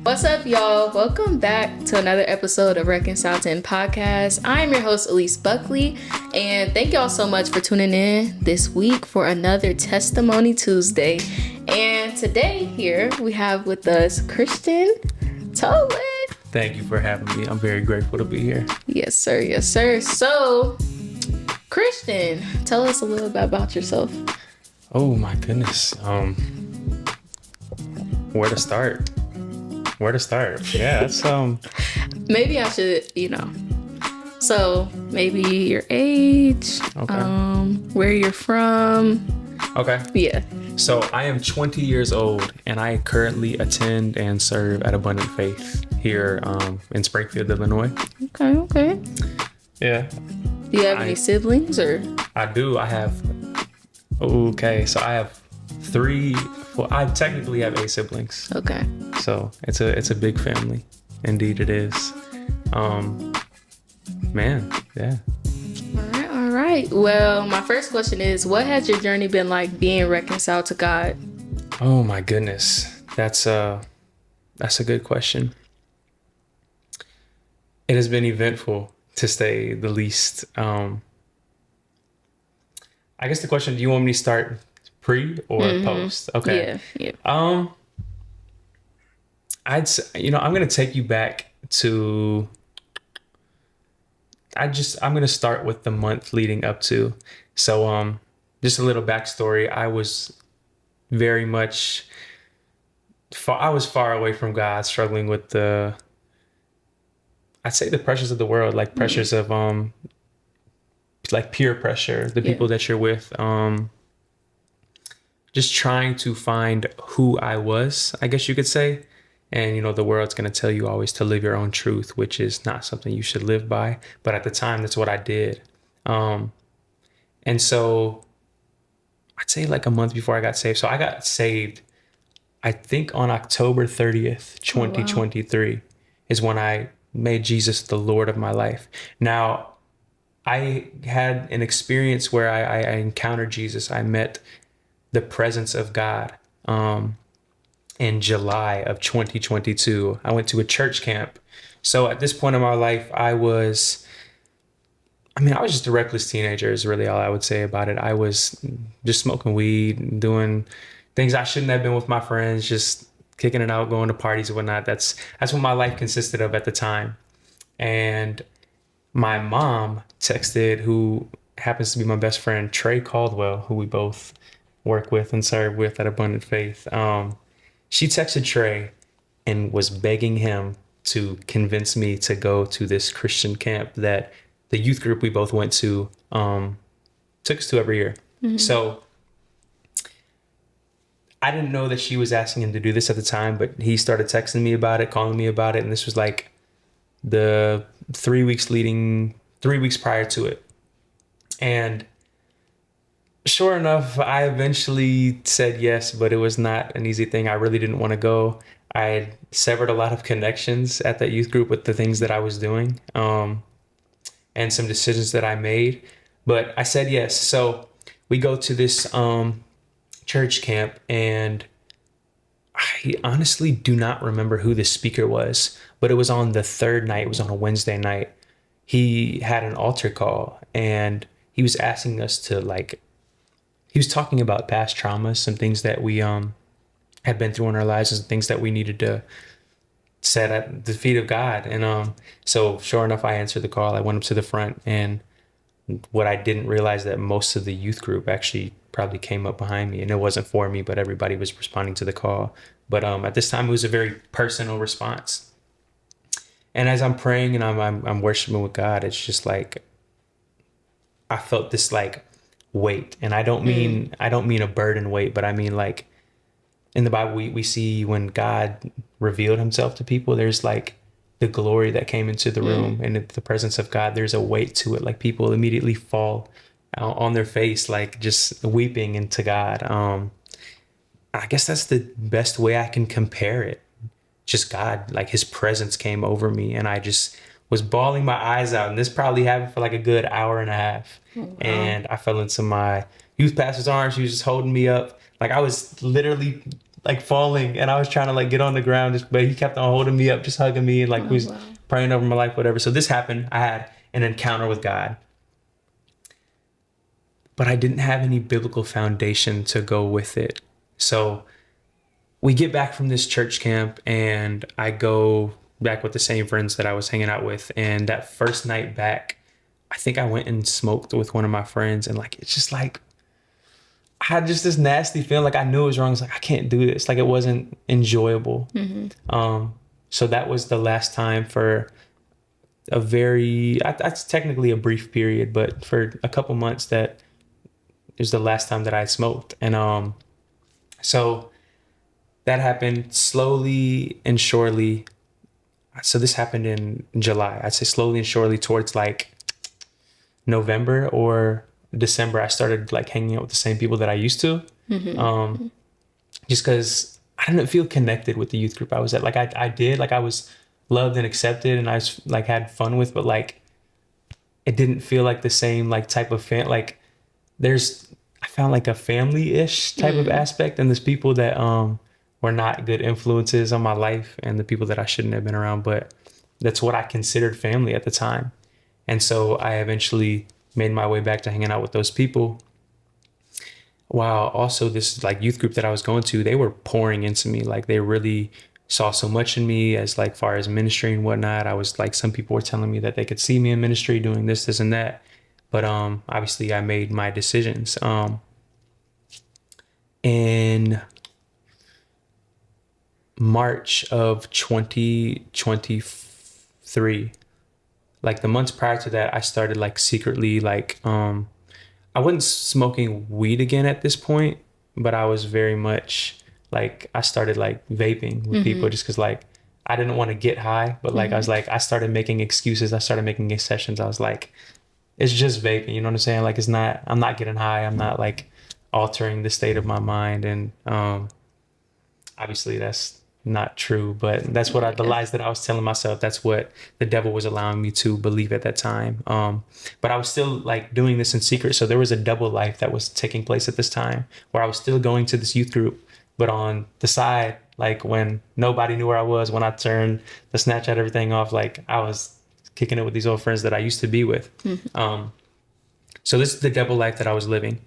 What's up, y'all? Welcome back to another episode of Reconcile 10 Podcast. I am your host, Elise Buckley, and thank y'all so much for tuning in this week for another Testimony Tuesday. And today here we have with us Christian Tholen. Thank you for having me. I'm very grateful to be here. Yes, sir. Yes, sir. So, Christian, tell us a little bit about yourself. Oh my goodness. Where to start? Yeah, that's Maybe I should, So maybe your age, Okay. Where you're from. Okay. Yeah. So I am 20 years old and I currently attend and serve at Abundant Faith here in Springfield, Illinois. Okay. Yeah. Do you have any siblings or? I do. I have so I have three. Well, I technically have 8 siblings. Okay. So it's a big family. Indeed it is. Man, yeah. All right. Well, my first question is, what has your journey been like being reconciled to God? Oh my goodness. That's a good question. It has been eventful, to say the least. I guess the question, do you want me to start pre or post? Okay. Yeah. I'd say, I'm going to take you back to, I'm going to start with the month leading up to. So, just a little backstory. I was very much, I was far away from God, struggling with I'd say the pressures of the world, like pressures of, like peer pressure, the people that you're with, just trying to find who I was, I guess you could say. And, the world's going to tell you always to live your own truth, which is not something you should live by. But at the time, that's what I did. And so I'd say like a month before I got saved. So I got saved, I think on October 30th, 2023 is when I made Jesus the Lord of my life. Now, I had an experience where I encountered Jesus. I met the presence of God in July of 2022. I went to a church camp. So at this point in my life, I was just a reckless teenager is really all I would say about it. I was just smoking weed, doing things I shouldn't have been with my friends, just kicking it out, going to parties and whatnot. That's what my life consisted of at the time. And my mom texted, who happens to be my best friend, Trey Caldwell, who we both work with and serve with at Abundant Faith. She texted Trey and was begging him to convince me to go to this Christian camp that the youth group we both went to took us to every year. Mm-hmm. So I didn't know that she was asking him to do this at the time, but he started texting me about it, calling me about it. And this was like the 3 weeks prior to it. And sure enough, I eventually said yes, but it was not an easy thing. I really didn't want to go. I had severed a lot of connections at that youth group with the things that I was doing, and some decisions that I made. But I said yes. So we go to this church camp, and I honestly do not remember who the speaker was, but it was on the third night. It was on a Wednesday night. He had an altar call, and he was asking us to he was talking about past traumas, some things that we had been through in our lives, and things that we needed to set at the feet of God. And so sure enough, I answered the call. I went up to the front, and what I didn't realize that most of the youth group actually probably came up behind me, and it wasn't for me, but everybody was responding to the call. But at this time, it was a very personal response. And as I'm praying and I'm worshiping with God, it's just like I felt this weight, and I don't mean a burden weight, but I mean like in the Bible we see when God revealed himself to people, there's like the glory that came into the room, and the presence of God, there's a weight to it. Like people immediately fall on their face, like just weeping into God. I guess that's the best way I can compare it. Just God, like his presence came over me, and I just was bawling my eyes out. And this probably happened for like a good hour and a half. Oh, wow. And I fell into my youth pastor's arms. He was just holding me up. Like I was literally like falling, and I was trying to like get on the ground, but he kept on holding me up, just hugging me, and like Oh, was wow. praying over my life, whatever. So this happened. I had an encounter with God, but I didn't have any biblical foundation to go with it. So we get back from this church camp, and I go back with the same friends that I was hanging out with. And that first night back, I think I went and smoked with one of my friends, and like it's just like I had just this nasty feeling. Like I knew it was wrong. I was like, I can't do this. Like it wasn't enjoyable. So that was the last time for a very that's technically a brief period, but for a couple months that is the last time that I smoked. And so that happened slowly and surely. So this happened in July. I'd say slowly and surely towards like November or December, I started like hanging out with the same people that I used to. Just because I didn't feel connected with the youth group I was at. Like I did, like I was loved and accepted, and I was like had fun with, but like it didn't feel like the same like type of like I found like a family-ish type of aspect, and there's people that were not good influences on my life, and the people that I shouldn't have been around, but that's what I considered family at the time. And so I eventually made my way back to hanging out with those people. While also this like youth group that I was going to, they were pouring into me. Like they really saw so much in me as like far as ministry and whatnot. I was like, some people were telling me that they could see me in ministry doing this and that. But obviously I made my decisions. In March of 2023, like the months prior to that, I started like secretly like I wasn't smoking weed again at this point, but I was very much like I started like vaping with people just because like I didn't want to get high, but like I was like I started making excuses. I started making sessions. I was like, it's just vaping, you know what I'm saying? Like I'm not getting high. I'm not like altering the state of my mind. And obviously that's not true, but that's what the lies that I was telling myself, that's what the devil was allowing me to believe at that time. But I was still like doing this in secret. So there was a double life that was taking place at this time where I was still going to this youth group, but on the side, like when nobody knew where I was, when I turned the Snapchat, everything off, like I was kicking it with these old friends that I used to be with. So this is the double life that I was living.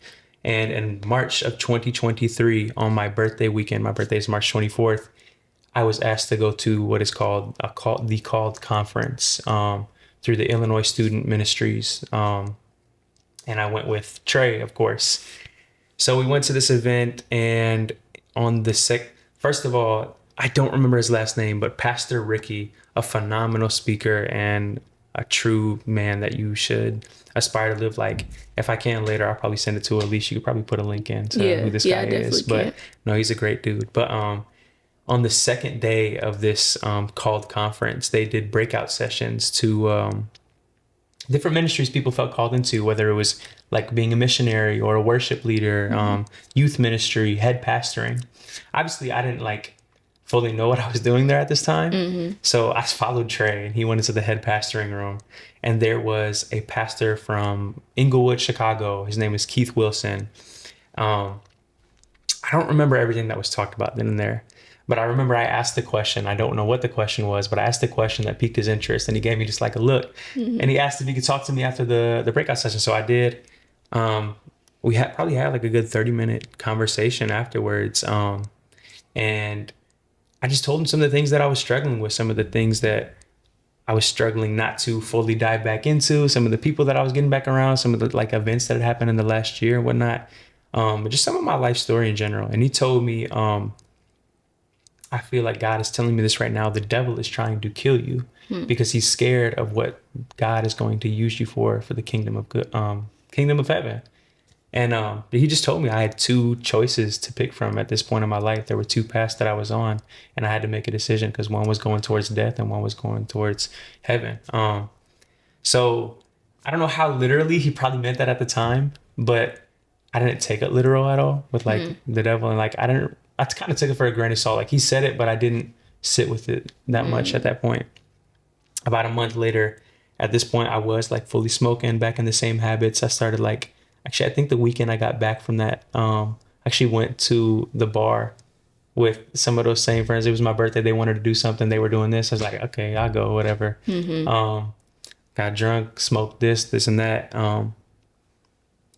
And in March of 2023, on my birthday weekend, my birthday is March 24th, I was asked to go to what is called the Called Conference through the Illinois Student Ministries. And I went with Trey, of course. So we went to this event, and on the first of all, I don't remember his last name, but Pastor Ricky, a phenomenal speaker and a true man that you should aspire to live like. If I can later, I'll probably send it to Elise. You could probably put a link in to who this guy is. But no, he's a great dude. But on the second day of this called conference, they did breakout sessions to different ministries people felt called into, whether it was like being a missionary or a worship leader, youth ministry, head pastoring. Obviously, I didn't like fully know what I was doing there at this time. So I followed Trey, and he went into the head pastoring room, and there was a pastor from Inglewood, Chicago. His name is Keith Wilson. I don't remember everything that was talked about then and there, but I remember I asked the question. I don't know what the question was, but I asked the question that piqued his interest, and he gave me just like a look, and he asked if he could talk to me after the breakout session. So I did. We probably had like a good 30-minute conversation afterwards. And I just told him some of the things that I was struggling with, some of the things that I was struggling not to fully dive back into, some of the people that I was getting back around, some of the like events that had happened in the last year and whatnot. But just some of my life story in general. And he told me, I feel like God is telling me this right now. The devil is trying to kill you because he's scared of what God is going to use you for the kingdom of good, kingdom of heaven. And he just told me I had two choices to pick from at this point in my life. There were two paths that I was on, and I had to make a decision because one was going towards death and one was going towards heaven. So I don't know how literally he probably meant that at the time, but I didn't take it literal at all with like the devil. And like, I kind of took it for a grain of salt. Like he said it, but I didn't sit with it that much at that point. About a month later, at this point, I was like fully smoking, back in the same habits. I started I think the weekend I got back from that, actually went to the bar with some of those same friends. It was my birthday. They wanted to do something. They were doing this. I was like, okay, I'll go, whatever. Got drunk, smoked this and that.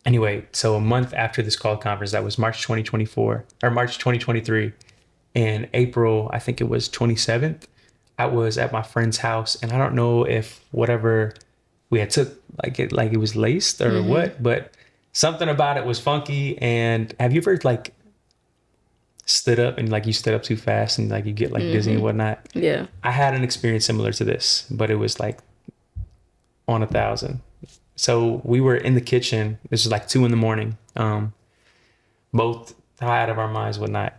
Anyway, so a month after this call conference, that was March 2024 or March 2023. In April, I think it was 27th, I was at my friend's house, and I don't know if whatever we had took like it was laced or what, but something about it was funky. And have you ever like stood up and like you stood up too fast and like you get like dizzy and whatnot? Yeah. I had an experience similar to this, but it was like on 1,000. So we were in the kitchen. This was like 2 a.m. Both high out of our minds, whatnot.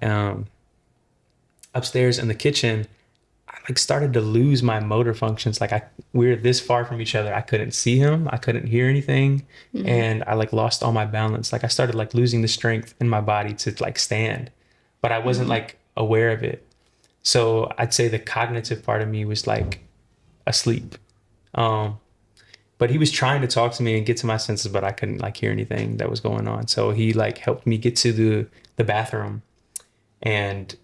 Upstairs in the kitchen, I like started to lose my motor functions. Like we were this far from each other. I couldn't see him. I couldn't hear anything. And I like lost all my balance. Like I started like losing the strength in my body to like stand, but I wasn't like aware of it. So I'd say the cognitive part of me was like asleep. But he was trying to talk to me and get to my senses, but I couldn't like hear anything that was going on. So he like helped me get to the bathroom. And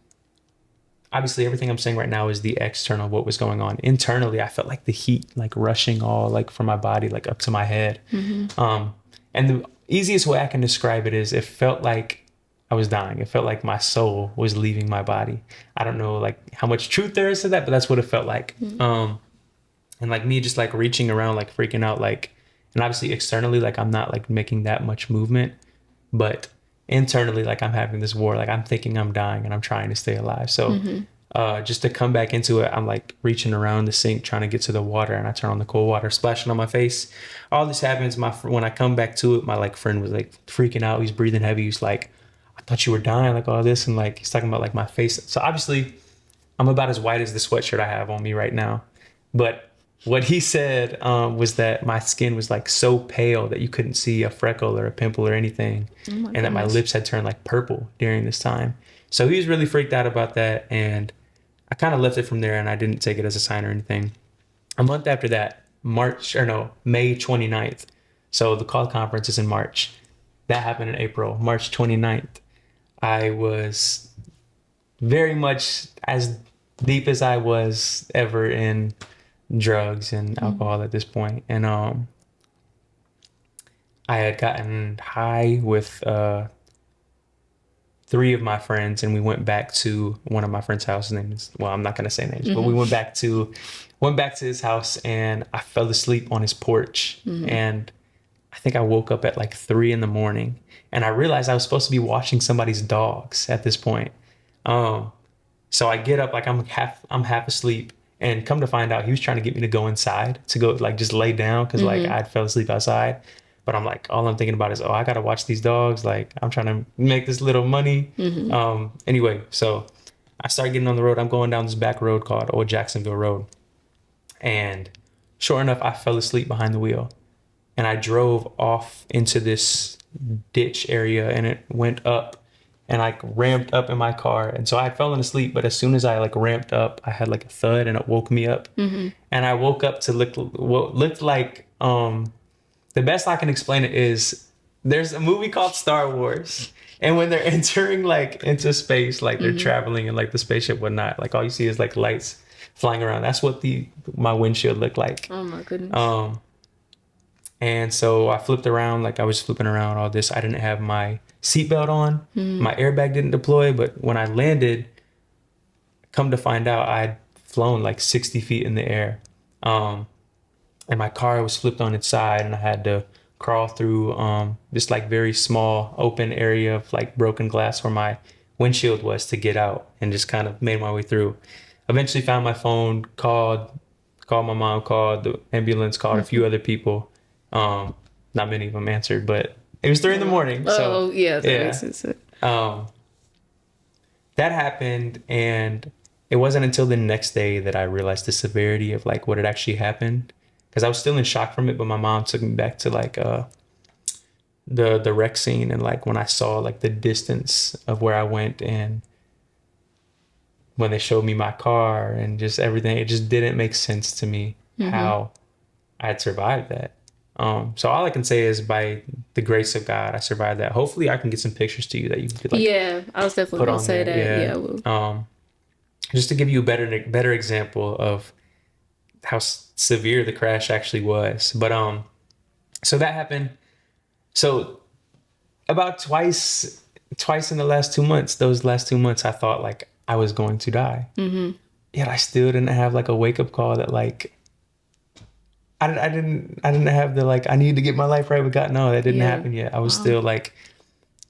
obviously everything I'm saying right now is the external, what was going on. Internally, I felt like the heat like rushing all like from my body, like up to my head. And the easiest way I can describe it is it felt like I was dying. It felt like my soul was leaving my body. I don't know like how much truth there is to that, but that's what it felt like. And like me just like reaching around, like freaking out, like, and obviously externally, like I'm not like making that much movement, but internally, like I'm having this war, like I'm thinking I'm dying and I'm trying to stay alive. So just to come back into it, I'm like reaching around the sink, trying to get to the water, and I turn on the cold water, splashing on my face. All this happens. When I come back to it, my like friend was like freaking out. He's breathing heavy. He's like, I thought you were dying, like all this. And like, he's talking about like my face. So obviously I'm about as white as the sweatshirt I have on me right now. But what he said was that my skin was like so pale that you couldn't see a freckle or a pimple or anything. And that my lips had turned like purple during this time. So he was really freaked out about that. And I kind of left it from there, and I didn't take it as a sign or anything. A month after that, May 29th. So the call conference is in March. That happened in April. March 29th, I was very much as deep as I was ever in drugs and alcohol at this point. And I had gotten high with 3 of my friends, and we went back to one of my friends' house. His name is, well, I'm not gonna say names, but we went back to his house, and I fell asleep on his porch. And I think I woke up at like 3 a.m, and I realized I was supposed to be watching somebody's dogs at this point. So I get up, like I'm half asleep, and come to find out he was trying to get me to go inside, to go like just lay down, because like I'd fell asleep outside. But I'm like, all I'm thinking about is, I gotta watch these dogs. Like I'm trying to make this little money. Anyway, so I started getting on the road. I'm going down this back road called Old Jacksonville Road. And sure enough, I fell asleep behind the wheel, and I drove off into this ditch area, and it went up and like ramped up in my car. And so I had fallen asleep, but as soon as I like ramped up, I had like a thud, and it woke me up. And I woke up to what looked like, the best I can explain it is, there's a movie called Star Wars, and when they're entering like into space, like they're traveling in like the spaceship, whatnot, like all you see is like lights flying around. That's what my windshield looked like. Oh my goodness. And so I flipped around, like I was flipping around all this. I didn't have my seatbelt on. My airbag didn't deploy, but when I landed, come to find out, I'd flown like 60 feet in the air. And my car was flipped on its side, and I had to crawl through this like very small open area of like broken glass where my windshield was to get out, and just kind of made my way through. Eventually found my phone, called my mom, called the ambulance, called a few other people. Not many of them answered, but it was 3 a.m. So yeah, that makes sense. That happened, and it wasn't until the next day that I realized the severity of like what had actually happened. Because I was still in shock from it, but my mom took me back to like the wreck scene, and like when I saw like the distance of where I went, and when they showed me my car and just everything, it just didn't make sense to me how I had survived that. So all I can say is by the grace of God, I survived that. Hopefully I can get some pictures to you that you could like Yeah, I was definitely put gonna on say there. that. Yeah, Yeah. I will. Just to give you a better example of how severe the crash actually was. But so that happened. So about twice in the last 2 months, those last 2 months, I thought like I was going to die. Yet I still didn't have like a wake up call that like I didn't have the like I need to get my life right with God. No, that didn't Yeah. happen yet. I was still like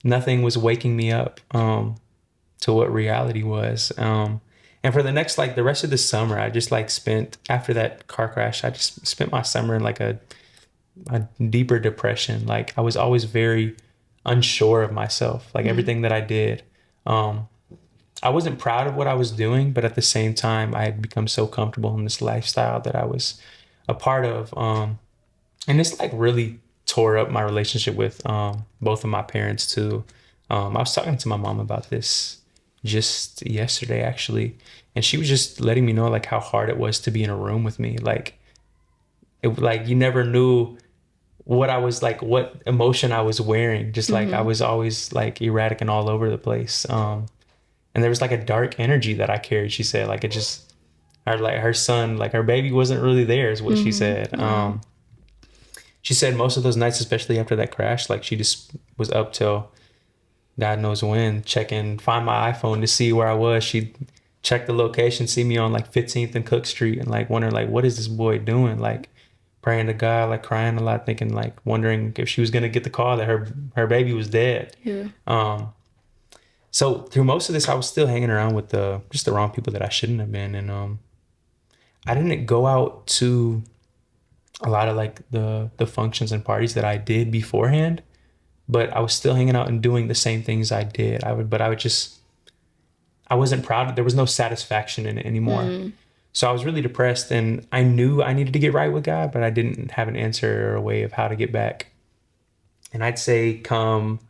nothing was waking me up to what reality was. And for the next like the rest of the summer, I just like spent after that car crash, I just spent my summer in like a deeper depression. Like I was always very unsure of myself, like everything that I did. I wasn't proud of what I was doing, but at the same time, I had become so comfortable in this lifestyle that I was a part of. And it's like really tore up my relationship with both of my parents too. I was talking to my mom about this just yesterday actually, and she was just letting me know like how hard it was to be in a room with me. Like like you never knew what I was like, what emotion I was wearing. Just like I was always like erratic and all over the place. And there was like a dark energy that I carried. She said like it just her son, like her baby wasn't really there is what she said. She said most of those nights, especially after that crash, like she just was up till God knows when, find my iPhone to see where I was. She'd check the location, see me on like 15th and Cook Street and like wondering like, what is this boy doing? Like praying to God, like crying a lot, thinking like wondering if she was going to get the call that her baby was dead. Yeah. So through most of this, I was still hanging around with just the wrong people that I shouldn't have been. And I didn't go out to a lot of like the functions and parties that I did beforehand, but I was still hanging out and doing the same things I did. I wasn't proud. There was no satisfaction in it anymore. So I was really depressed and I knew I needed to get right with God, but I didn't have an answer or a way of how to get back. And I'd say come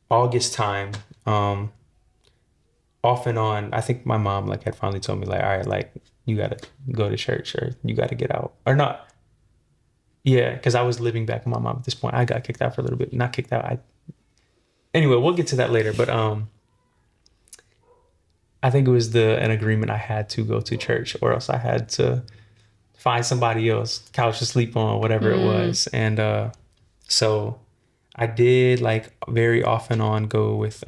August time, off and on, I think my mom like had finally told me like, all right, like you got to go to church or you got to get out or not. Yeah. Cause I was living back with my mom at this point. I got kicked out for a little bit, not kicked out. Anyway, we'll get to that later, but, I think it was an agreement I had to go to church or else I had to find somebody else couch to sleep on, whatever it was. And, so I did like very often on go with,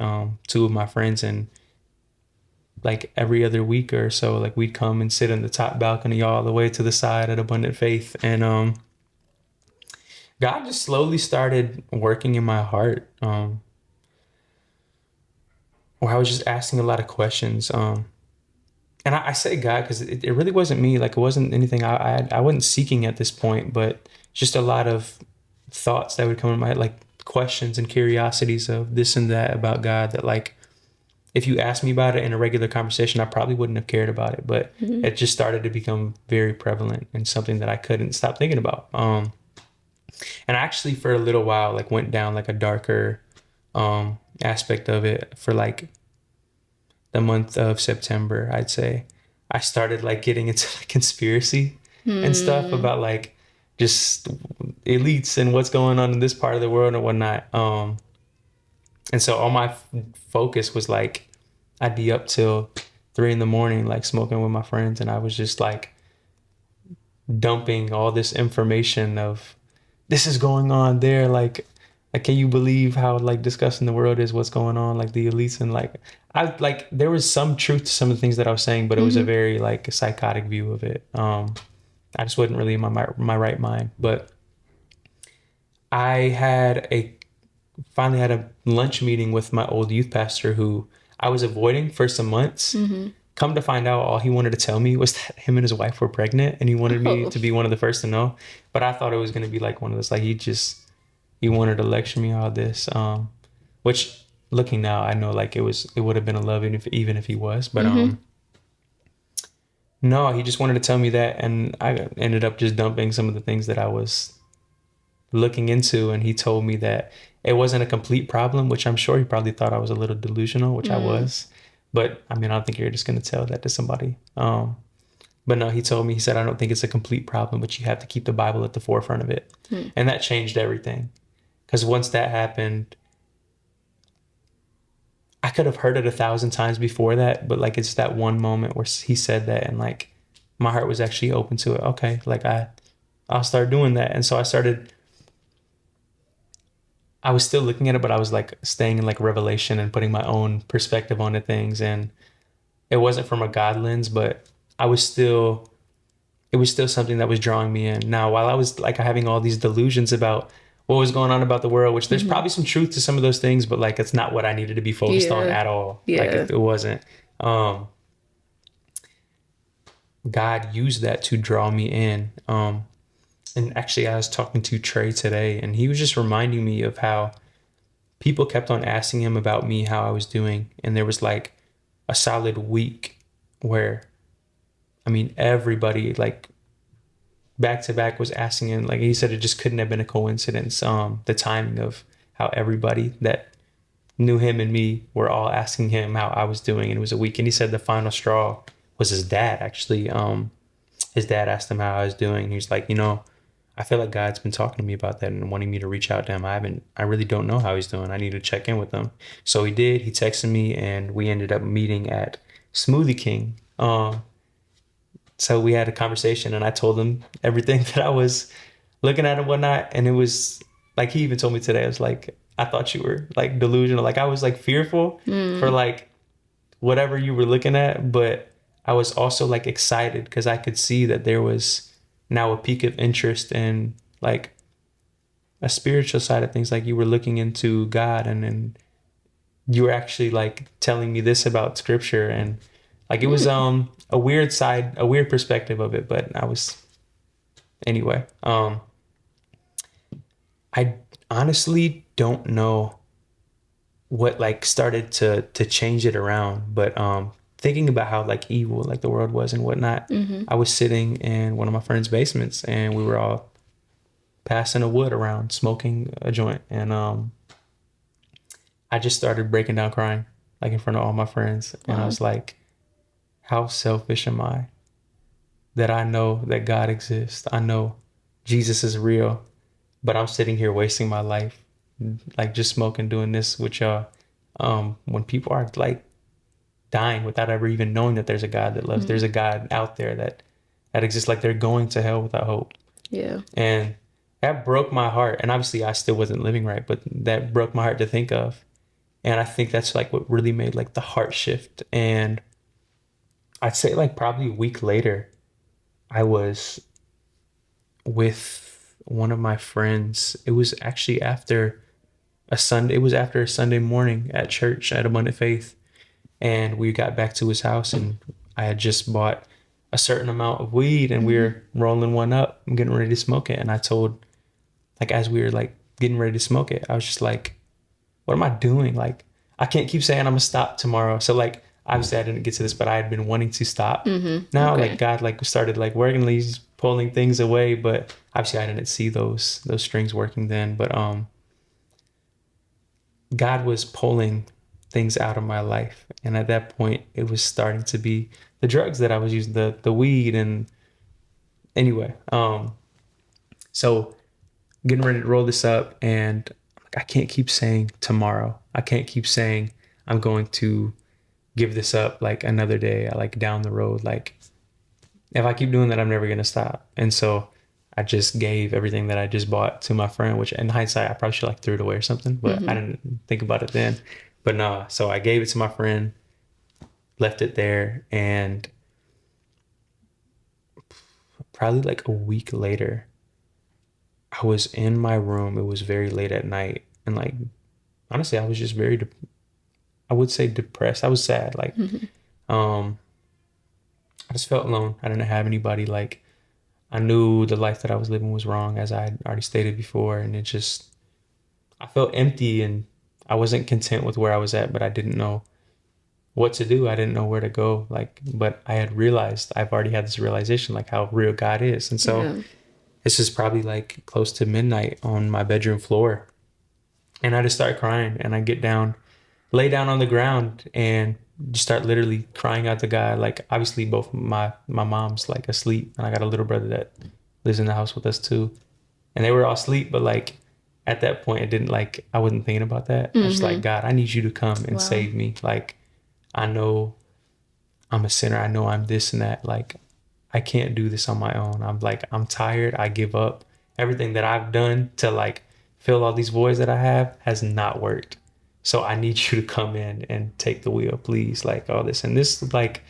two of my friends and like every other week or so, like we'd come and sit in the top balcony all the way to the side at Abundant Faith. And, God just slowly started working in my heart. Where I was just asking a lot of questions. And I say God, because it really wasn't me. Like it wasn't anything I wasn't seeking at this point, but just a lot of thoughts that would come in my head, like questions and curiosities of this and that about God that like, if you asked me about it in a regular conversation, I probably wouldn't have cared about it, but it just started to become very prevalent and something that I couldn't stop thinking about. And I actually for a little while, like went down like a darker, aspect of it for like the month of September. I'd say I started like getting into like conspiracy and stuff about like just elites and what's going on in this part of the world and whatnot. And so all my focus was like I'd be up till 3 a.m, like smoking with my friends, and I was just like dumping all this information of this is going on there, like can you believe how like disgusting the world is, what's going on, like the elites, and like I like there was some truth to some of the things that I was saying, but it was a very like a psychotic view of it. I just wasn't really in my right mind. But I finally had a lunch meeting with my old youth pastor who I was avoiding for some months. Come to find out, all he wanted to tell me was that him and his wife were pregnant, and he wanted me to be one of the first to know. But I thought it was going to be like one of those, like he wanted to lecture me all this, which looking now, I know like it would have been a love even if he was, but, no, he just wanted to tell me that. And I ended up just dumping some of the things that I was looking into. And he told me that it wasn't a complete problem, which I'm sure he probably thought I was a little delusional, which I was. But I mean, I don't think you're just going to tell that to somebody. But no, he told me, he said, I don't think it's a complete problem, but you have to keep the Bible at the forefront of it. And that changed everything. Because once that happened, I could have heard it 1,000 times before that, but like it's that one moment where he said that, and like my heart was actually open to it. Okay, like I'll start doing that. And so I was still looking at it, but I was like staying in like revelation and putting my own perspective on the things. And it wasn't from a God lens, but I was still, it was still something that was drawing me in. Now, while I was like having all these delusions about what was going on about the world, which there's probably some truth to some of those things, but like it's not what I needed to be focused on at all. Yeah. Like it wasn't. God used that to draw me in. And actually, I was talking to Trey today, and he was just reminding me of how people kept on asking him about me, how I was doing. And there was like a solid week where, I mean, everybody like back to back was asking him. Like he said, it just couldn't have been a coincidence. The timing of how everybody that knew him and me were all asking him how I was doing. And it was a week. And he said the final straw was his dad, actually. His dad asked him how I was doing. He was like, you know, I feel like God's been talking to me about that and wanting me to reach out to him. I really don't know how he's doing. I need to check in with him. So he did. He texted me and we ended up meeting at Smoothie King. So we had a conversation and I told him everything that I was looking at and whatnot. And it was like, he even told me today, I was like, I thought you were like delusional. Like I was like fearful for like whatever you were looking at, but I was also like excited because I could see that there was now a peak of interest in like a spiritual side of things. Like you were looking into God and you were actually like telling me this about scripture, and like it was a weird perspective of it, but I was anyway. I honestly don't know what like started to change it around, but thinking about how like evil like the world was and whatnot, I was sitting in one of my friend's basements and we were all passing a wood around, smoking a joint, and I just started breaking down crying like in front of all my friends. And I was like, how selfish am I that I know that God exists? I know Jesus is real, but I'm sitting here wasting my life like just smoking, doing this with y'all, when people are like dying without ever even knowing that there's a God that loves. There's a God out there that exists. Like they're going to hell without hope. Yeah. And that broke my heart. And obviously I still wasn't living right, but that broke my heart to think of. And I think that's like what really made like the heart shift. And I'd say like probably a week later, I was with one of my friends. It was actually after a Sunday. It was after a Sunday morning at church at Abundant Faith. And we got back to his house and I had just bought a certain amount of weed and we were rolling one up and getting ready to smoke it. And I told, like, as we were like getting ready to smoke it, I was just like, what am I doing? Like, I can't keep saying I'm gonna stop tomorrow. So like, obviously I didn't get to this, but I had been wanting to stop. Now, like God, like started like working these, pulling things away, but obviously I didn't see those strings working then. But God was pulling things out of my life, and at that point, it was starting to be the drugs that I was using, the weed, and anyway, so getting ready to roll this up, and I can't keep saying tomorrow. I can't keep saying I'm going to give this up like another day, like down the road. Like if I keep doing that, I'm never gonna stop. And so I just gave everything that I just bought to my friend, which in hindsight, I probably should like threw it away or something, but I didn't think about it then. But no, so I gave it to my friend, left it there, and probably like a week later, I was in my room. It was very late at night, and like honestly, I was just very, I would say depressed. I was sad. Like, I just felt alone. I didn't have anybody. Like, I knew the life that I was living was wrong, as I had already stated before, and it just, I felt empty and I wasn't content with where I was at, but I didn't know what to do. I didn't know where to go. Like, but I had realized, I've already had this realization, like how real God is. And so this is probably like close to midnight on my bedroom floor. And I just start crying and I get down lay down on the ground and just start literally crying out to God. Like, obviously both my mom's like asleep, and I got a little brother that lives in the house with us too, and they were all asleep. But like at that point, it didn't, like, I wasn't thinking about that. I was just like, God, I need you to come and save me. Like, I know I'm a sinner. I know I'm this and that. Like, I can't do this on my own. I'm tired. I give up. Everything that I've done to like fill all these voids that I have has not worked. So I need you to come in and take the wheel, please. Like, all this. And this is like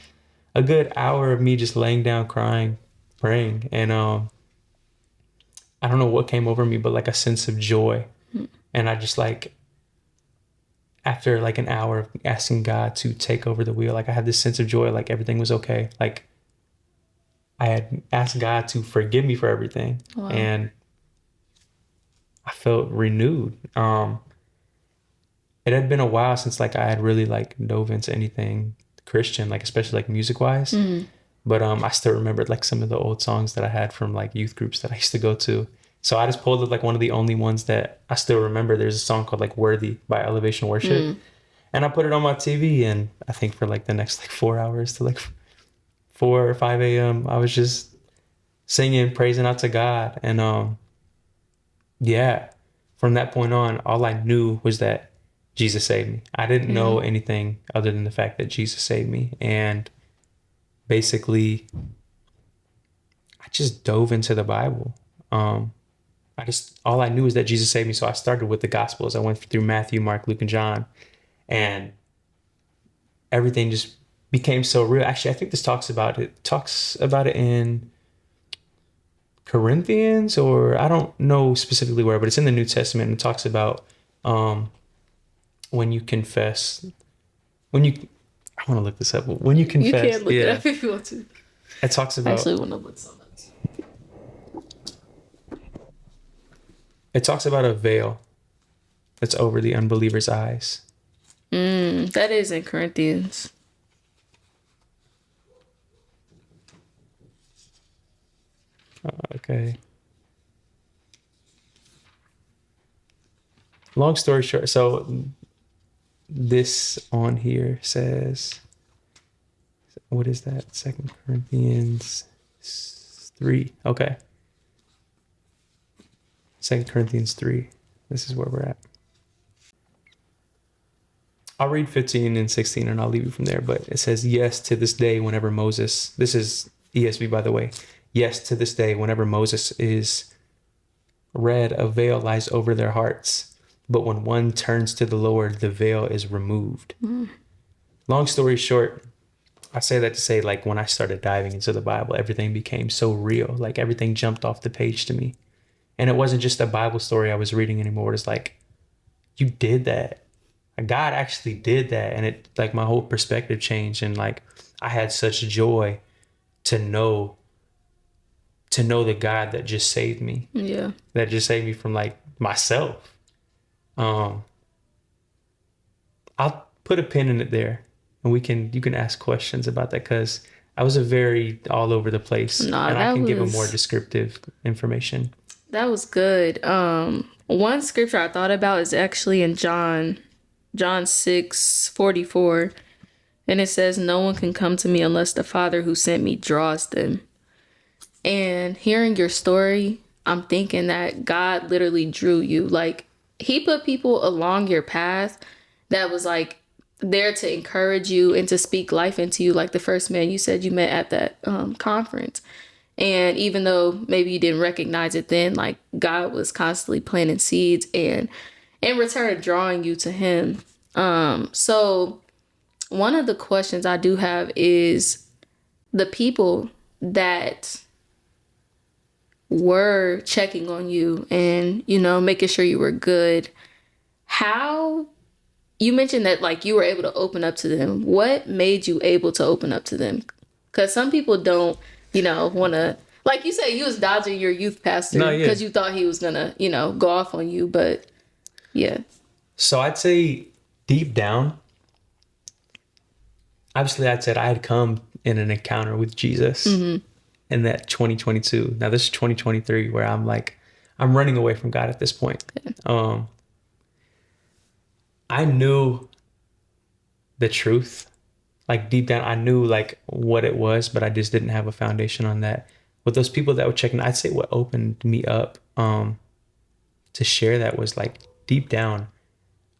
a good hour of me just laying down, crying, praying. And I don't know what came over me, but like a sense of joy. And I just like, after like an hour of asking God to take over the wheel, like I had this sense of joy, like everything was okay. Like, I had asked God to forgive me for everything. Wow. And I felt renewed. It had been a while since like I had really like dove into anything Christian, like especially like music wise. But I still remembered like some of the old songs that I had from like youth groups that I used to go to. So I just pulled up like one of the only ones that I still remember. There's a song called like Worthy by Elevation Worship. And I put it on my TV, and I think for like the next like 4 hours to like 4 or 5 a.m. I was just singing, praising out to God. And yeah, from that point on, all I knew was that Jesus saved me. I didn't know anything other than the fact that Jesus saved me. And basically, I just dove into the Bible. All I knew is that Jesus saved me. So I started with the Gospels. I went through Matthew, Mark, Luke, and John, and everything just became so real. Actually, I think this talks about it in Corinthians, or I don't know specifically where, but it's in the New Testament, and it talks about when you confess, I want to look this up. When you confess, you can look it up if you want to. It talks about. I actually want to look something. It talks about a veil that's over the unbeliever's eyes. That is in Corinthians. Okay. Long story short, so this on here says, what is that? 2 Corinthians 3. Okay. 2 Corinthians 3. This is where we're at. I'll read 15 and 16 and I'll leave you from there. But it says, yes, to this day, whenever Moses, this is ESV, by the way. Yes, to this day, whenever Moses is read, a veil lies over their hearts. But when one turns to the Lord, the veil is removed. Long story short, I say that to say, like, when I started diving into the Bible, everything became so real. Like, everything jumped off the page to me. And it wasn't just a Bible story I was reading anymore. It's like, you did that. God actually did that. And it, like, my whole perspective changed. And like, I had such joy to know the God that just saved me. Yeah. That just saved me from like myself. I'll put a pin in it there, and you can ask questions about that, because I was a very all over the place, and I can give a more descriptive information. That was good. One scripture I thought about is actually in John 6:44, and it says, "No one can come to me unless the Father who sent me draws them." And hearing your story, I'm thinking that God literally drew you. Like, he put people along your path that was like there to encourage you and to speak life into you. Like the first man you said you met at that conference. And even though maybe you didn't recognize it then, like, God was constantly planting seeds and in return drawing you to him. So one of the questions I do have is the people that were checking on you and, you know, making sure you were good. How, you mentioned that like you were able to open up to them. What made you able to open up to them? Because some people don't, you know, want to, like you said, you was dodging your youth pastor because you thought he was going to, you know, go off on you. But yeah. So I'd say deep down, obviously I had come in an encounter with Jesus. In that 2022. Now this is 2023, where I'm like, I'm running away from God at this point. I knew the truth. Like deep down, I knew like what it was, but I just didn't have a foundation on that. With those people that were checking, I'd say what opened me up to share that was like deep down,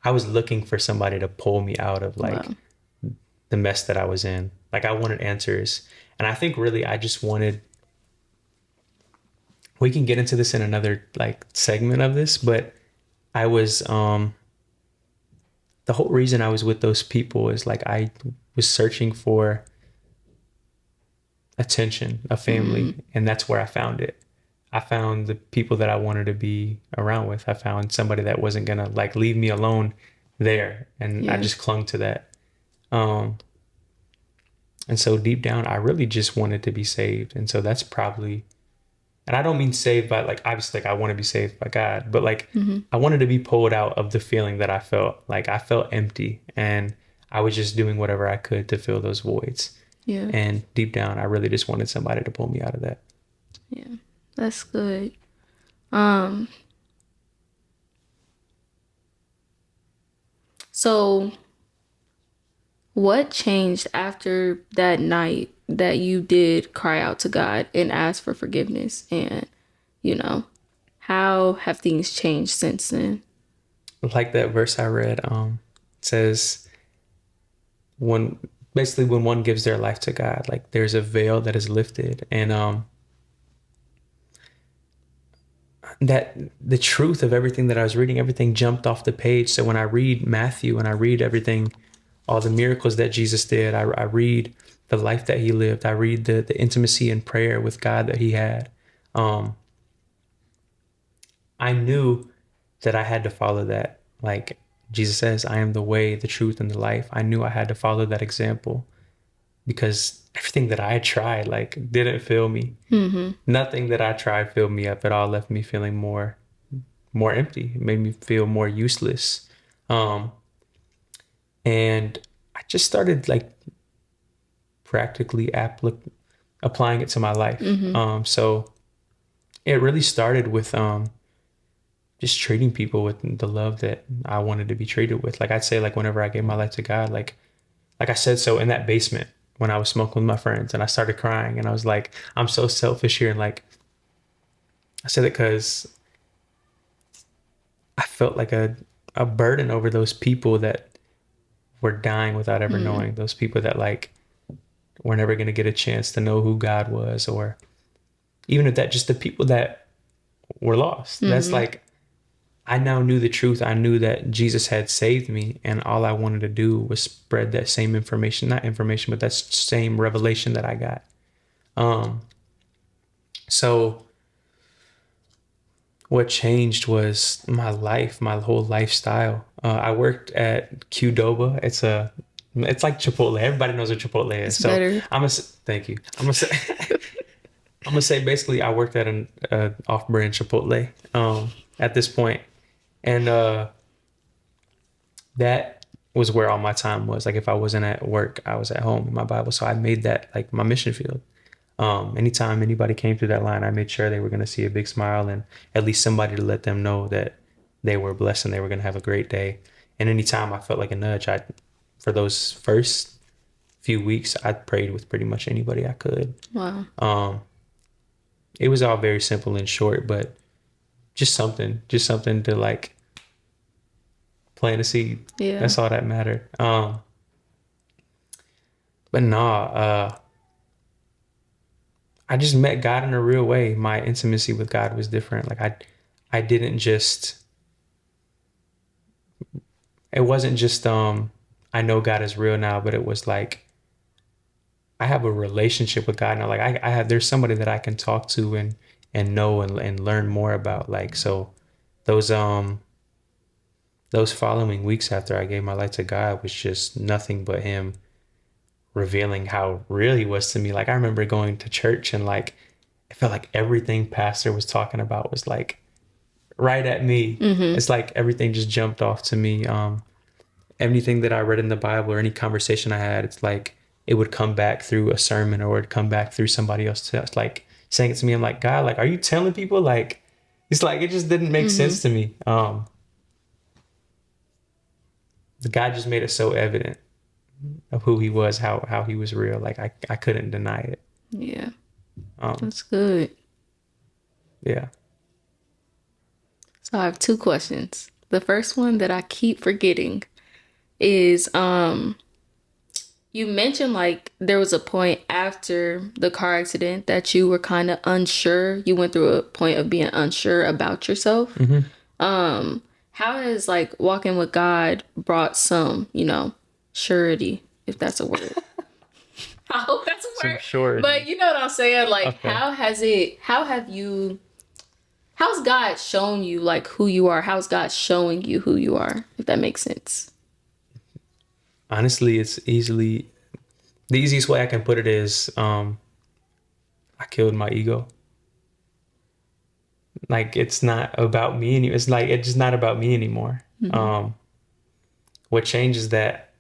I was looking for somebody to pull me out of like Wow. the mess that I was in. Like I wanted answers. And I think really I just wanted, we can get into this in another like segment of this, but I was the whole reason I was with those people is like I was searching for attention, a family, and that's where I found it. I found the people that I wanted to be around with. I found somebody that wasn't gonna like leave me alone there, and I Yeah. just clung to that. Um, and so deep down, I really just wanted to be saved, and so that's probably, and I don't mean saved by like obviously like I want to be saved by God, but like I wanted to be pulled out of the feeling that I felt. Like I felt empty, and I was just doing whatever I could to fill those voids. Yeah. And deep down, I really just wanted somebody to pull me out of that. Yeah. That's good. Um so what changed after that night that you did cry out to God and ask for forgiveness? And, you know, how have things changed since then? Like that verse I read, says when basically when one gives their life to God, like there's a veil that is lifted, and that the truth of everything that I was reading, everything jumped off the page. So when I read Matthew and I read everything, all the miracles that Jesus did, I read the life that he lived, I read the intimacy and prayer with God that he had. I knew that I had to follow that. Like Jesus says, I am the way, the truth, and the life. I knew I had to follow that example because everything that I tried, like, didn't fill me. Nothing that I tried filled me up. It all left me feeling more empty. It made me feel more useless. And I just started like practically applying it to my life. So it really started with just treating people with the love that I wanted to be treated with. Like I'd say, like whenever I gave my life to God, like I said, so in that basement when I was smoking with my friends, and I started crying, and I was like, I'm so selfish here, and like I said it because I felt like a burden over those people that were dying without ever knowing. Those people that like were never gonna get a chance to know who God was, or even if that just the people that were lost. That's like I now knew the truth. I knew that Jesus had saved me, and all I wanted to do was spread that same information, not information, but that same revelation that I got. So what changed was my life, my whole lifestyle. I worked at Qdoba. It's like Chipotle. Everybody knows what Chipotle is. It's better. Thank you. I'm gonna say basically I worked at an off-brand Chipotle at this point. And that was where all my time was. Like if I wasn't at work, I was at home in my Bible. So I made that like my mission field. Anytime anybody came through that line, I made sure they were going to see a big smile and at least somebody to let them know that they were blessed and they were going to have a great day. And anytime I felt like a nudge, for those first few weeks, I prayed with pretty much anybody I could. Wow. It was all very simple and short, but just something to like plant a seed. Yeah. That's all that mattered. But nah, I just met God in a real way. My intimacy with God was different. Like I didn't just, it wasn't just, I know God is real now, but it was like, I have a relationship with God now. Like I have, there's somebody that I can talk to and know and learn more about. Like, so those following weeks after I gave my life to God was just nothing but him revealing how real he was to me. Like I remember going to church and like, it felt like everything pastor was talking about was like right at me. It's like everything just jumped off to me. Anything that I read in the Bible or any conversation I had, it's like, it would come back through a sermon or it'd come back through somebody else like saying it to me. I'm like, God, like, are you telling people? Like, it's like, it just didn't make sense to me. The God just made it so evident of who he was, how he was real. Like I couldn't deny it. Yeah. Um, That's good. yeah. So I have two questions. The first one that I keep forgetting is you mentioned like there was a point after the car accident that you were kind of unsure. You went through a point of being unsure about yourself. How has like walking with God brought some, surety, if that's a word? I hope that's a Some word. surety. But you know what I'm saying? Like, Okay. how's God shown you like who you are? How's God showing you who you are? If that makes sense. Honestly, the easiest way I can put it is I killed my ego. Like it's not about me anymore. It's just not about me anymore. What changes that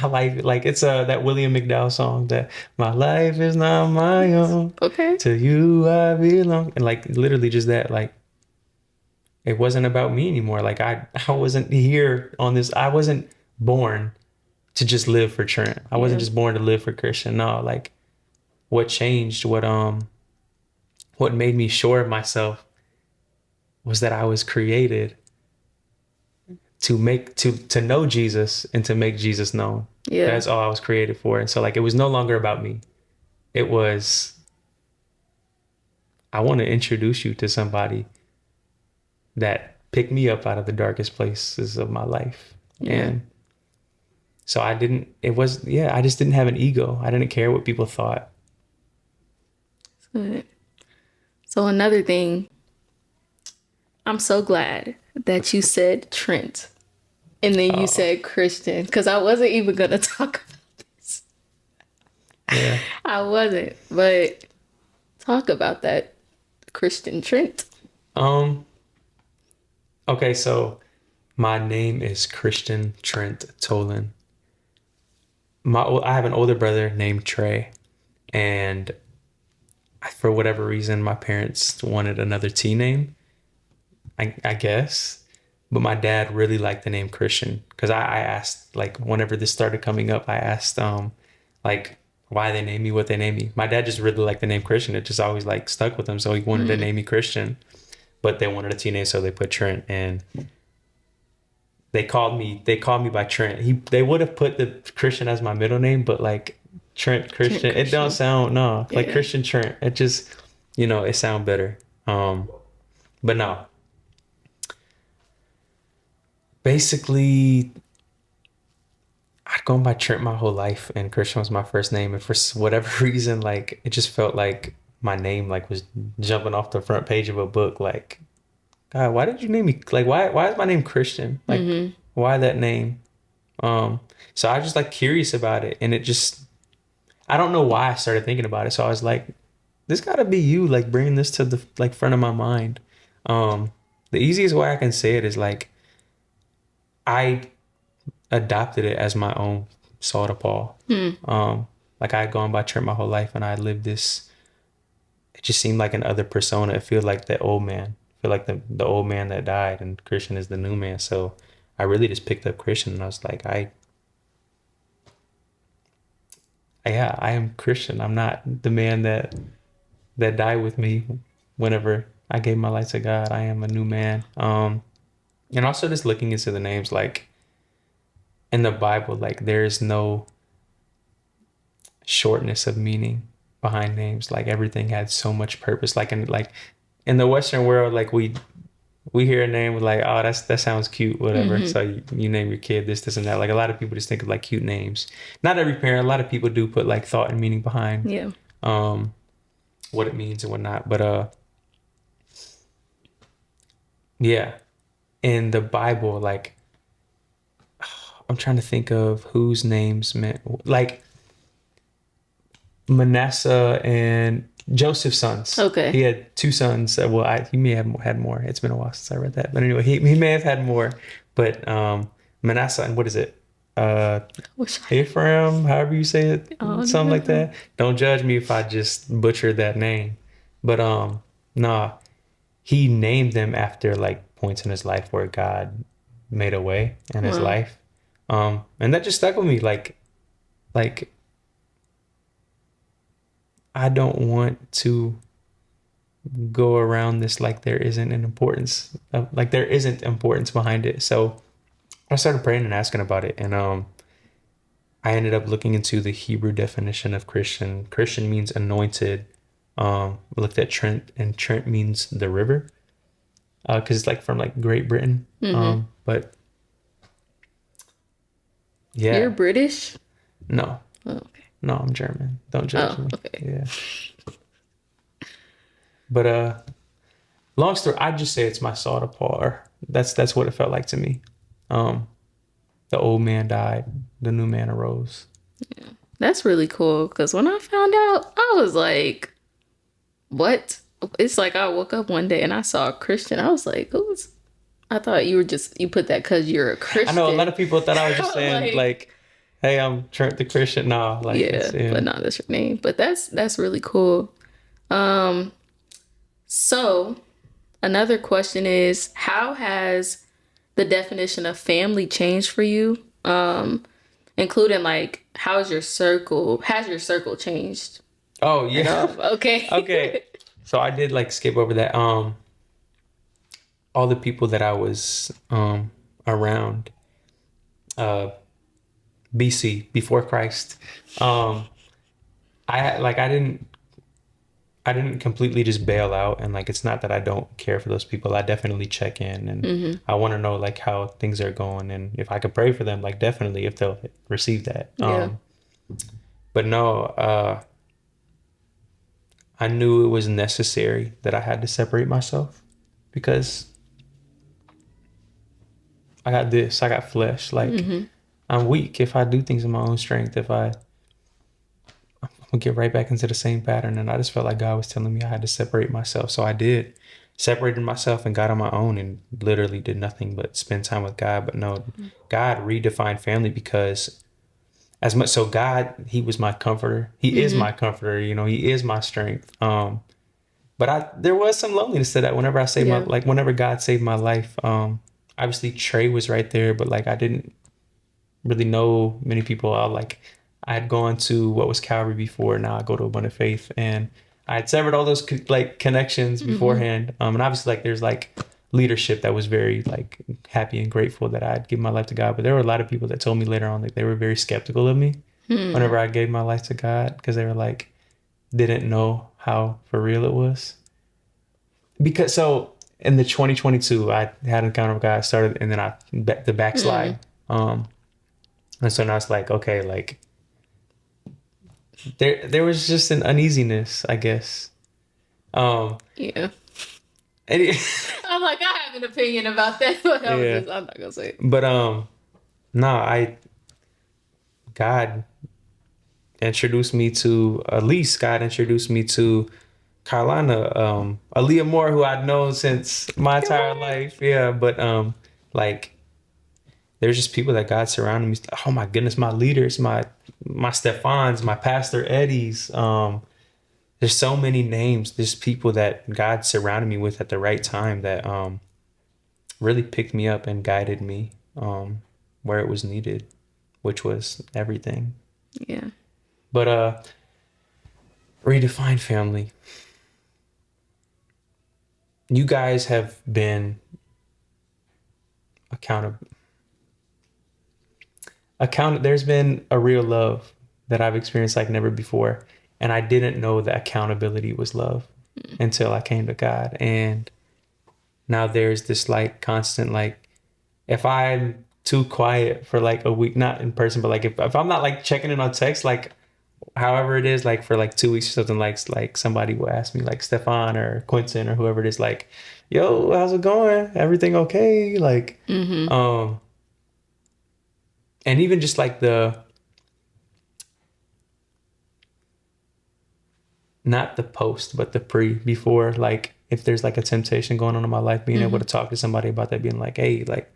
my life, like it's that William McDowell song that my life is not my own. Okay. To you I belong. And like literally just that, like it wasn't about me anymore. Like I wasn't here on this. I wasn't born to just live for Trent. I wasn't just born to live for Christian. No, like what changed, what made me sure of myself was that I was created to know Jesus and to make Jesus known. Yeah. That's all I was created for. And so like it was no longer about me. It was, I want to introduce you to somebody that picked me up out of the darkest places of my life. Yeah. And so I just didn't have an ego. I didn't care what people thought. Good. So another thing, I'm so glad that you said Trent and then you said Christian, because I wasn't even gonna talk about this. Yeah. I wasn't, but talk about that Christian Trent. Okay, so my name is Christian Trent Tholen. I have an older brother named Trey, and for whatever reason, my parents wanted another T name, I guess. But my dad really liked the name Christian because I asked, like, whenever this started coming up, I asked, like, why they named me what they named me. My dad just really liked the name Christian. It just always, like, stuck with him. So he wanted to name me Christian, but they wanted a T name, so they put Trent. And they called me by Trent. They would have put the Christian as my middle name, but, like, Trent Christian. It don't sound, no, like Christian Trent. It just, it sound better. But no. Basically, I'd gone by Trent my whole life, and Christian was my first name. And for whatever reason, like it just felt like my name like was jumping off the front page of a book. Like, God, why did you name me? Like, why is my name Christian? Like, why that name? So I was just like curious about it, and I don't know why I started thinking about it. So I was like, this gotta be you, like bringing this to the like front of my mind. The easiest way I can say it is like, I adopted it as my own Saul to Paul. Like I had gone by Trent my whole life, and I lived this. It just seemed like an other persona. It felt like the old man. I feel like the old man that died, and Christian is the new man. So I really just picked up Christian, and I was like, I am Christian. I'm not the man that died with me whenever I gave my life to God. I am a new man. And also just looking into the names, like in the Bible, like there's no shortness of meaning behind names. Like everything had so much purpose. Like in the Western world, like we hear a name with like, oh, that sounds cute, whatever. So you name your kid this and that. Like a lot of people just think of like cute names. Not every parent. A lot of people do put like thought and meaning behind what it means and whatnot. But yeah. In the Bible, like I'm trying to think of whose names meant, like Manasseh and Joseph's sons. Okay. He had two sons. Well, he may have had more. It's been a while since I read that. But anyway, he may have had more. But Manasseh and what is it? Ephraim, however you say it, something like that. Don't judge me if I just butchered that name. But nah, he named them after like points in his life where God made a way in his Wow. life. And that just stuck with me. Like I don't want to go around this like there isn't an importance, like there isn't importance behind it. So I started praying and asking about it, and I ended up looking into the Hebrew definition of Christian. Christian means anointed. I looked at Trent, and Trent means the river, because it's like from like Great Britain. But yeah, You're British? no, Oh, okay. no, I'm German. Don't judge Oh, me. okay. Yeah, but long story, I just say it's my Saul to Paul. Or that's what it felt like to me. Um, the old man died, the new man arose. That's really cool because when I found out, I was like, what? It's like I woke up one day and I saw a Christian. I was like, who's? I thought you were just, you put that because you're a Christian. I know a lot of people thought I was just saying Like- like, "Hey, I'm Trent the Christian." No, like Yeah, but no, that's your name. But that's really cool. So another question is, how has the definition of family changed for you? Including like, has your circle changed? Oh yeah. Okay. Okay. So I did like skip over that. All the people that I was around, BC, before Christ, I didn't completely just bail out, and like it's not that I don't care for those people. I definitely check in, and I want to know like how things are going, and if I could pray for them, like definitely if they'll receive that. Yeah. But no, I knew it was necessary that I had to separate myself because I got flesh. Like I'm weak if I do things in my own strength. I'm gonna get right back into the same pattern. And I just felt like God was telling me I had to separate myself. So I did. Separated myself and got on my own and literally did nothing but spend time with God. But no, God redefined family because God, he was my comforter. He is my comforter, he is my strength. But there was some loneliness to that whenever I saved whenever God saved my life. Obviously Trey was right there, but like I didn't really know many people. I had gone to what was Calvary before. Now I go to Abundant Faith, and I had severed all those like connections beforehand. And obviously like there's like leadership that was very like happy and grateful that I'd given my life to God. But there were a lot of people that told me later on that they were very skeptical of me whenever I gave my life to God, because they were like, didn't know how for real it was. Because so in the 2022, I had an encounter with God, started, and then the backslide. And so now it's like, okay, like there was just an uneasiness, I guess. Yeah. And I'm like, I have an opinion about that, but Yeah. I'm not gonna say it. But no, God introduced me to God introduced me to Carolina, Aaliyah Moore, who I'd known since my entire life. Yeah, but like there's just people that God surrounded me. Oh my goodness, my leaders, my Stephans, my Pastor Eddies. There's so many names. There's people that God surrounded me with at the right time that really picked me up and guided me where it was needed, which was everything. Yeah. But redefine family. You guys have been there's been a real love that I've experienced like never before. And I didn't know that accountability was love until I came to God. And now there's this like constant, like if I'm too quiet for like a week, not in person, but like if I'm not like checking in on text, like however it is, like for like 2 weeks or something, like somebody will ask me, like Stefan or Quentin or whoever it is, like, yo, how's it going? Everything okay? Like, and even just like not the post, but the before, like if there's like a temptation going on in my life, being able to talk to somebody about that, being like, hey, like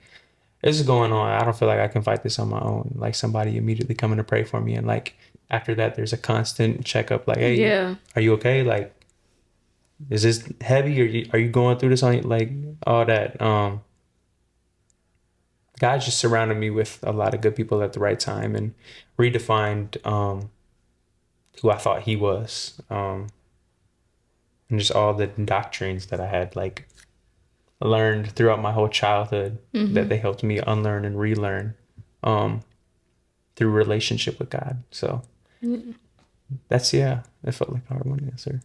this is going on. I don't feel like I can fight this on my own. Like somebody immediately coming to pray for me. And like after that, there's a constant checkup, like, hey, are you okay? Like, is this heavy? Are you going through this on like all that? God just surrounded me with a lot of good people at the right time and redefined who I thought he was. And just all the doctrines that I had like learned throughout my whole childhood that they helped me unlearn and relearn through relationship with God. So that's, yeah, it felt like a hard one to answer.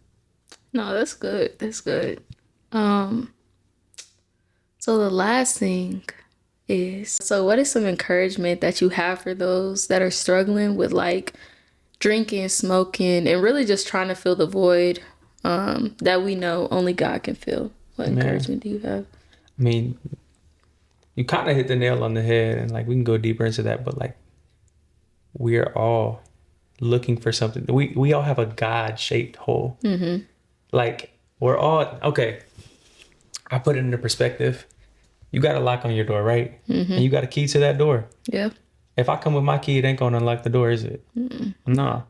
No, that's good. That's good. So the last thing is, so what is some encouragement that you have for those that are struggling with like drinking, smoking, and really just trying to fill the void that we know only God can fill? What encouragement do you have? I mean, you kind of hit the nail on the head, and like we can go deeper into that, but like we are all looking for something. We all have a God-shaped hole. Like we're all, okay, I put it into perspective. You got a lock on your door, right? And you got a key to that door. Yeah. If I come with my key, it ain't gonna unlock the door, is it? No.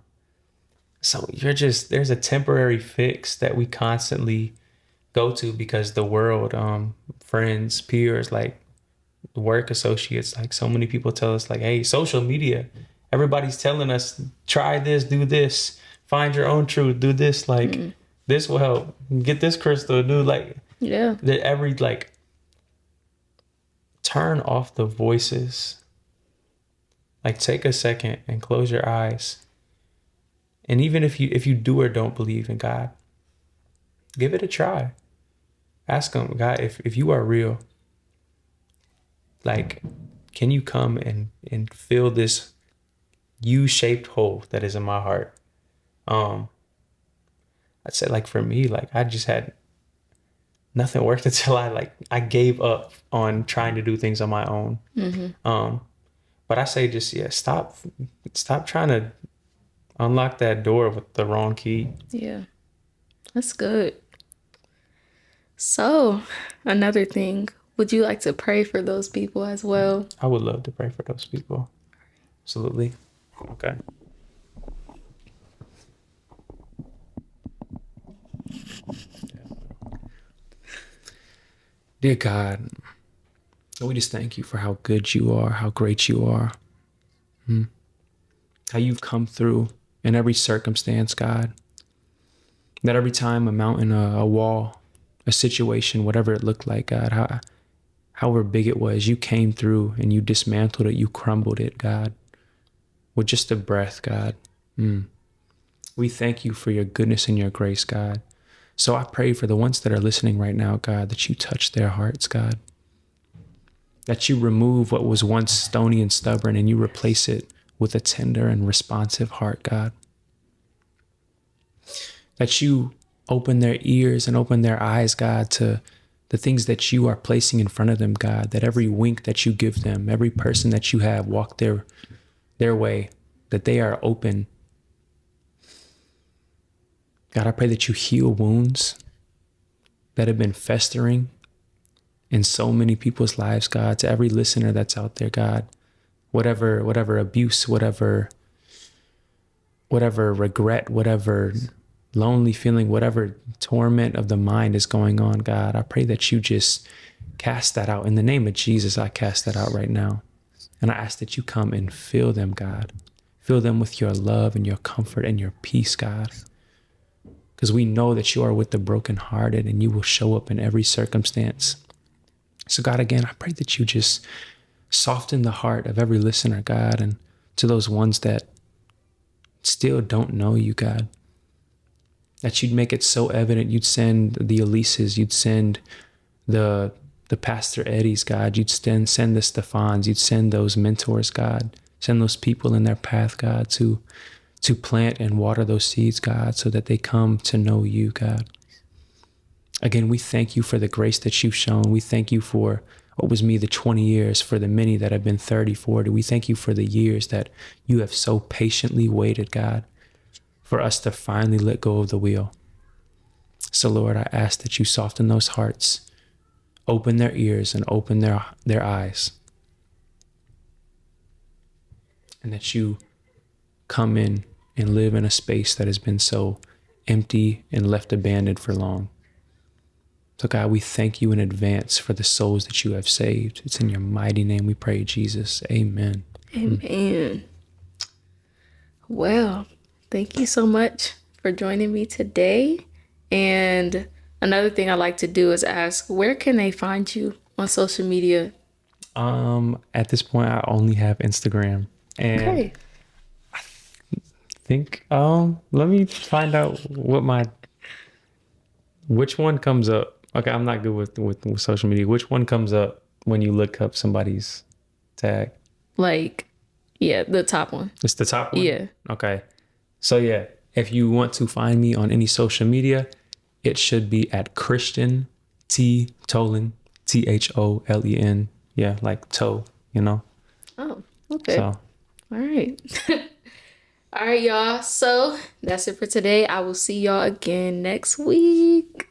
So there's a temporary fix that we constantly go to because the world, friends, peers, like work associates, like so many people tell us like, hey, social media, everybody's telling us, try this, do this, find your own truth, do this, like this will help, get this crystal, do like, that every like, turn off the voices. Like take a second and close your eyes. And even if you do or don't believe in God, give it a try. Ask him, God, if you are real, like, can you come and fill this U-shaped hole that is in my heart? I'd say like for me, like I just had nothing worked until I gave up on trying to do things on my own. But I say just, stop trying to unlock that door with the wrong key. Yeah, that's good. So another thing, would you like to pray for those people as well? I would love to pray for those people. Absolutely. Okay. Dear God, we just thank you for how good you are, how great you are. How you've come through in every circumstance, God. That every time a mountain, a wall, a situation, whatever it looked like, God, however big it was, you came through and you dismantled it, you crumbled it, God, with just a breath, God. We thank you for your goodness and your grace, God. So I pray for the ones that are listening right now, God, that you touch their hearts, God. That you remove what was once stony and stubborn and you replace it with a tender and responsive heart, God. That you open their ears and open their eyes, God, to the things that you are placing in front of them, God. That every wink that you give them, every person that you have walk their way, that they are open. God, I pray that you heal wounds that have been festering in so many people's lives, God. To every listener that's out there, God, whatever abuse, whatever regret, whatever lonely feeling, whatever torment of the mind is going on, God, I pray that you just cast that out. In the name of Jesus, I cast that out right now. And I ask that you come and fill them, God. Fill them with your love and your comfort and your peace, God. Because we know that you are with the brokenhearted and you will show up in every circumstance. So God, again, I pray that you just soften the heart of every listener, God, and to those ones that still don't know you, God, that you'd make it so evident. You'd send the Elises, you'd send the Pastor Eddies, God, you'd send the Stephans, you'd send those mentors, God, send those people in their path, God, to plant and water those seeds, God, so that they come to know you, God. Again, we thank you for the grace that you've shown. We thank you for what was me, the 20 years, for the many that have been 30, 40. We thank you for the years that you have so patiently waited, God, for us to finally let go of the wheel. So, Lord, I ask that you soften those hearts, open their ears and open their eyes, and that you come in and live in a space that has been so empty and left abandoned for long. So God, we thank you in advance for the souls that you have saved. It's in your mighty name we pray, Jesus. Amen. Amen. Well, thank you so much for joining me today. And another thing I like to do is ask, where can they find you on social media? At this point, I only have Instagram. And Okay. let me find out which one comes up. Okay, I'm not good with social media. Which one comes up when you look up somebody's tag? Like, yeah, the top one. It's the top one? Yeah. Okay. So yeah, if you want to find me on any social media, it should be at Christian T Tholen, Tholen. Yeah, like toe, you know? Oh, okay. So All right. All right, y'all. So that's it for today. I will see y'all again next week.